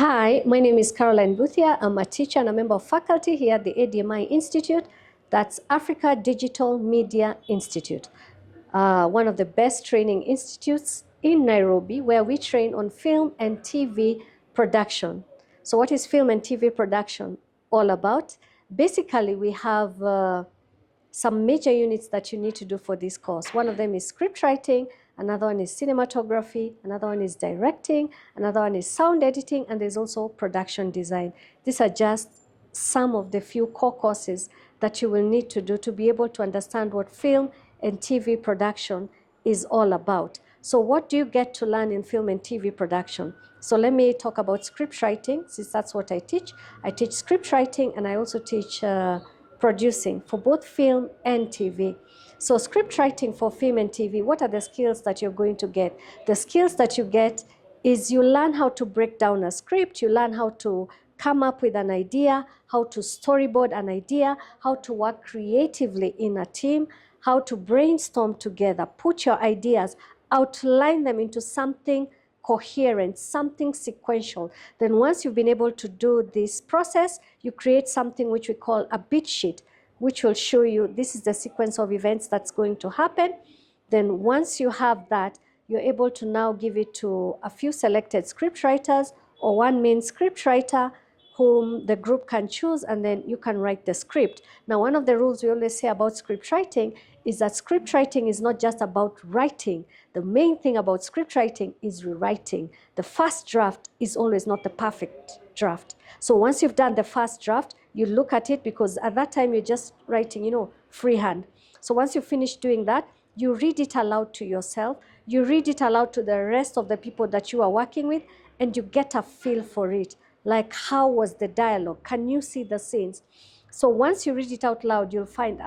Hi, my name is Caroline Mbuthia. I'm a teacher and a member of faculty here at the ADMI Institute. That's Africa Digital Media Institute, one of the best training institutes in Nairobi, where we train on film and TV production. So what is film and TV production all about? Basically, we have some major units that you need to do for this course. One of them is script writing, another one is cinematography, another one is directing, another one is sound editing, and there's also production design. These are just some of the few core courses that you will need to do to be able to understand what film and TV production is all about. So what do you get to learn in film and TV production? So let me talk about script writing, since that's what I teach. I teach script writing, and I also teach producing for both film and TV. So script writing for film and TV, what are the skills that you're going to get? The skills that you get is you learn how to break down a script, you learn how to come up with an idea, how to storyboard an idea, how to work creatively in a team, how to brainstorm together, put your ideas, outline them into something coherent, something sequential. Then once you've been able to do this process, you create something which we call a beat sheet, which will show you this is the sequence of events that's going to happen. Then once you have that, you're able to now give it to a few selected script writers or one main script writer whom the group can choose, and then you can write the script. Now, one of the rules we always say about script writing is that script writing is not just about writing. The main thing about script writing is rewriting. The first draft is always not the perfect draft. So once you've done the first draft, you look at it, because at that time you're just writing, freehand. So once you finish doing that, you read it aloud to yourself, you read it aloud to the rest of the people that you are working with, and you get a feel for it. Like, how was the dialogue? Can you see the scenes? So once you read it out loud, you'll find,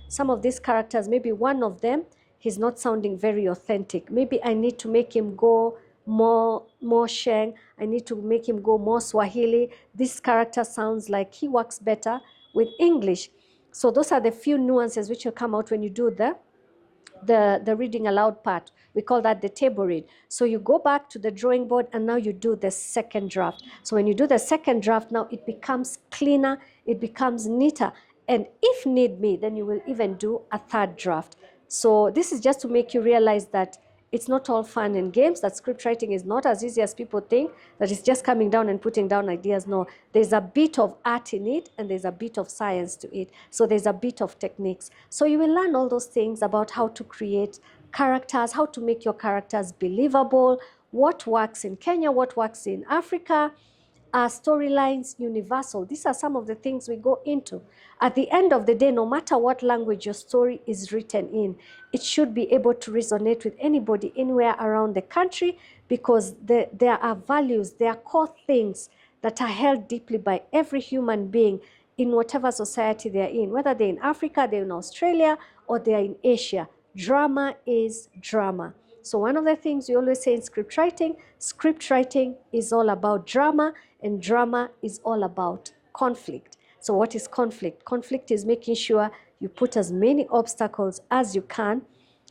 some of these characters, maybe one of them, he's not sounding very authentic. Maybe I need to make him go more Sheng. I need to make him go more Swahili. This character sounds like he works better with English. So those are the few nuances which will come out when you do the reading aloud part. We call that the table read. So you go back to the drawing board, and now you do the second draft. So when you do the second draft, now it becomes cleaner, it becomes neater. And if need be, then you will even do a third draft. So this is just to make you realize that it's not all fun and games, that script writing is not as easy as people think, that it's just coming down and putting down ideas. No, there's a bit of art in it, and there's a bit of science to it. So there's a bit of techniques. So you will learn all those things about how to create characters, how to make your characters believable, what works in Kenya, what works in Africa, storylines universal. These are some of the things we go into. At the end of the day, no matter what language your story is written in, it should be able to resonate with anybody anywhere around the country, because there are values, there are core things that are held deeply by every human being in whatever society they're in, whether they're in Africa, they're in Australia, or they're in Asia. Drama is drama. So one of the things we always say in script writing is all about drama, and drama is all about conflict. So what is conflict? Conflict is making sure you put as many obstacles as you can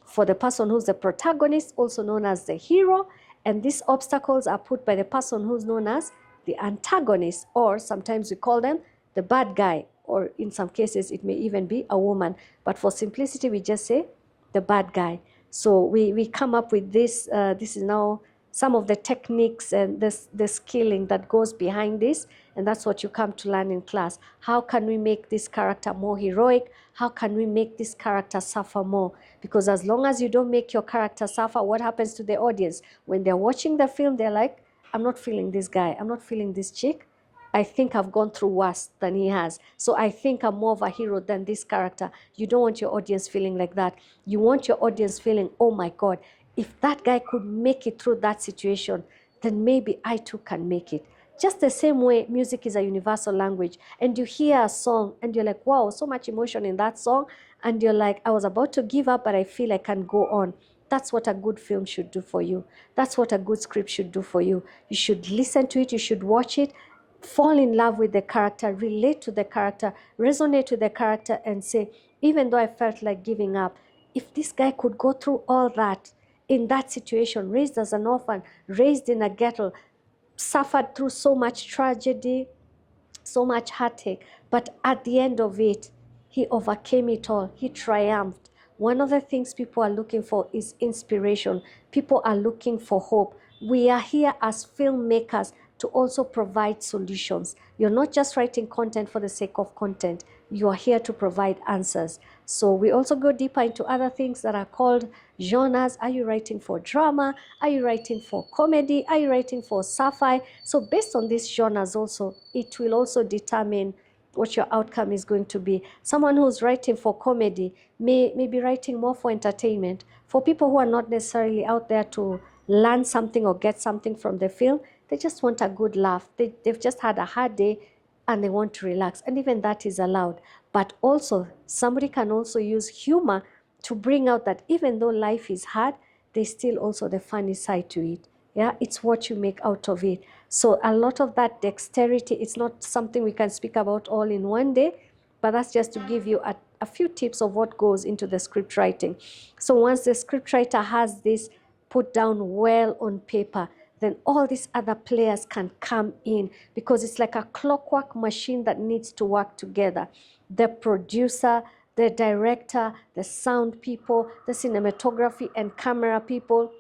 for the person who's the protagonist, also known as the hero, and these obstacles are put by the person who's known as the antagonist, or sometimes we call them the bad guy, or in some cases it may even be a woman. But for simplicity, we just say the bad guy. So we come up with this. This is now some of the techniques and the skilling that goes behind this, and that's what you come to learn in class. How can we make this character more heroic? How can we make this character suffer more? Because as long as you don't make your character suffer, what happens to the audience? When they're watching the film, they're like, I'm not feeling this guy, I'm not feeling this chick. I think I've gone through worse than he has. So I think I'm more of a hero than this character. You don't want your audience feeling like that. You want your audience feeling, oh my God, if that guy could make it through that situation, then maybe I too can make it. Just the same way music is a universal language, and you hear a song and you're like, wow, so much emotion in that song. And you're like, I was about to give up, but I feel I can go on. That's what a good film should do for you. That's what a good script should do for you. You should listen to it, you should watch it, fall in love with the character, relate to the character, resonate with the character, and say, even though I felt like giving up, if this guy could go through all that in that situation, raised as an orphan, raised in a ghetto, suffered through so much tragedy, so much heartache, but at the end of it, he overcame it all. He triumphed. One of the things people are looking for is inspiration. People are looking for hope. We are here as filmmakers to also provide solutions. You're not just writing content for the sake of content. You are here to provide answers. So we also go deeper into other things that are called genres. Are you writing for drama? Are you writing for comedy? Are you writing for sci-fi? So based on these genres also, it will also determine what your outcome is going to be. Someone who's writing for comedy may be writing more for entertainment. For people who are not necessarily out there to learn something or get something from the film, they just want a good laugh. They've just had a hard day and they want to relax. And even that is allowed. But also, somebody can also use humor to bring out that even though life is hard, there's still also the funny side to it. Yeah, it's what you make out of it. So a lot of that dexterity, it's not something we can speak about all in one day, but that's just to give you a few tips of what goes into the script writing. So once the script writer has this put down well on paper, then all these other players can come in, because it's like a clockwork machine that needs to work together. The producer, the director, the sound people, the cinematography and camera people,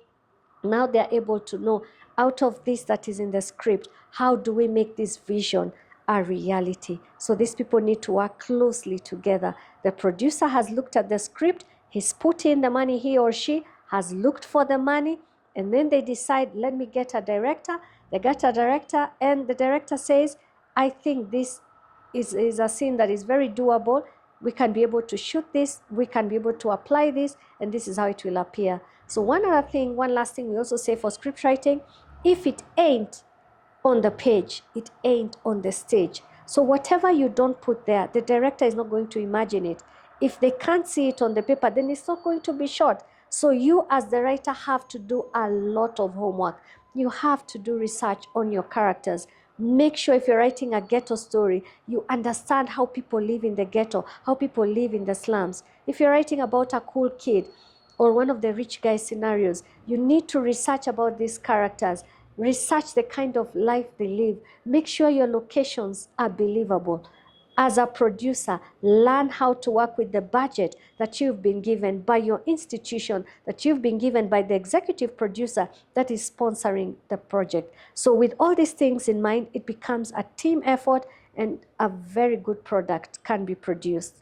now they're able to know, out of this that is in the script, how do we make this vision a reality? So these people need to work closely together. The producer has looked at the script, he's put in the money, he or she has looked for the money, and then they decide, let me get a director. They get a director, and the director says, I think this is a scene that is very doable. We can be able to shoot this, we can be able to apply this, and this is how it will appear. So one last thing we also say for script writing, if it ain't on the page, it ain't on the stage. So whatever you don't put there, the director is not going to imagine it. If they can't see it on the paper, then it's not going to be shot. So you as the writer have to do a lot of homework. You have to do research on your characters. Make sure if you're writing a ghetto story, you understand how people live in the ghetto, how people live in the slums. If you're writing about a cool kid or one of the rich guy scenarios, you need to research about these characters, research the kind of life they live. Make sure your locations are believable. As a producer, learn how to work with the budget that you've been given by your institution, that you've been given by the executive producer that is sponsoring the project. So with all these things in mind, it becomes a team effort and a very good product can be produced.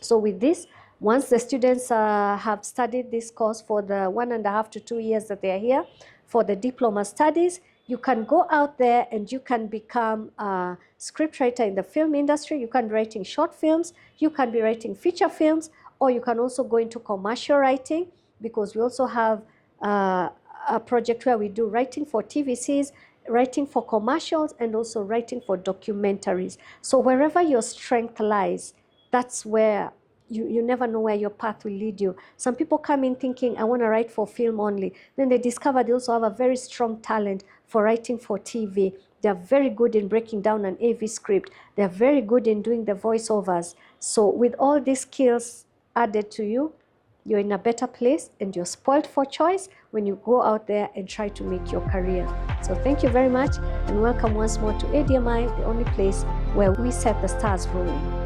So with this, once the students have studied this course for the 1.5 to 2 years that they are here, for the diploma studies, you can go out there and you can become a scriptwriter in the film industry. You can be writing short films, you can be writing feature films, or you can also go into commercial writing, because we also have a project where we do writing for TVCs, writing for commercials, and also writing for documentaries. So wherever your strength lies, that's where you never know where your path will lead you. Some people come in thinking, I want to write for film only. Then they discover they also have a very strong talent for writing for TV. They're very good in breaking down an AV script. They're very good in doing the voiceovers. So with all these skills added to you, you're in a better place and you're spoiled for choice when you go out there and try to make your career. So thank you very much and welcome once more to ADMI, the only place where we set the stars rolling.